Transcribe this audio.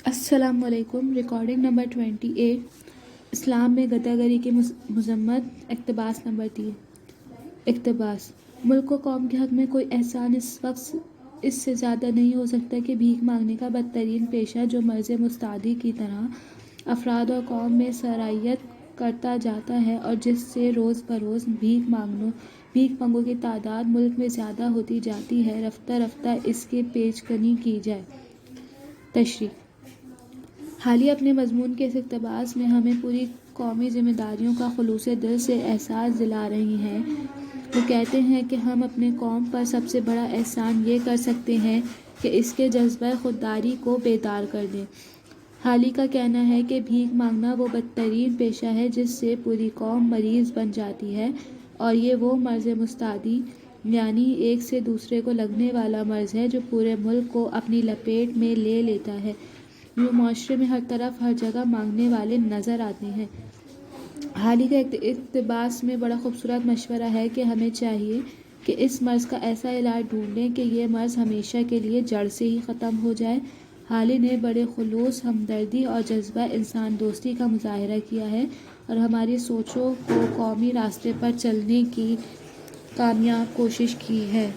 السلام علیکم۔ Recording number 28۔ اسلام میں غدہ گری کی مذمت۔ اقتباس نمبر 3۔ اقتباس: ملک و قوم کے حق میں کوئی احسان اس وقت اس سے زیادہ نہیں ہو سکتا کہ بھیک مانگنے کا بدترین پیشہ جو مرض مستعدی کی طرح افراد اور قوم میں سرایت کرتا جاتا ہے اور جس سے روز بروز بھیک مانگوں کی تعداد ملک میں زیادہ ہوتی جاتی ہے، رفتہ رفتہ اس کی پیش گوئی کی جائے۔ تشریح: حالیہ اپنے مضمون کے اس اقتباس میں ہمیں پوری قومی ذمہ داریوں کا خلوص دل سے احساس دلا رہی ہیں۔ وہ کہتے ہیں کہ ہم اپنی قوم پر سب سے بڑا احسان یہ کر سکتے ہیں کہ اس کے جذبہ خودداری کو بیدار کر دیں۔ حالی کا کہنا ہے کہ بھیک مانگنا وہ بدترین پیشہ ہے جس سے پوری قوم مریض بن جاتی ہے، اور یہ وہ مرض مستعدی یعنی ایک سے دوسرے کو لگنے والا مرض ہے جو پورے ملک کو اپنی لپیٹ میں لے لیتا ہے۔ یوں معاشرے میں ہر طرف ہر جگہ مانگنے والے نظر آتے ہیں۔ حالی کا اقتباس میں بڑا خوبصورت مشورہ ہے کہ ہمیں چاہیے کہ اس مرض کا ایسا علاج ڈھونڈیں کہ یہ مرض ہمیشہ کے لیے جڑ سے ہی ختم ہو جائے۔ حالی نے بڑے خلوص، ہمدردی اور جذبہ انسان دوستی کا مظاہرہ کیا ہے اور ہماری سوچوں کو قومی راستے پر چلنے کی کامیاب کوشش کی ہے۔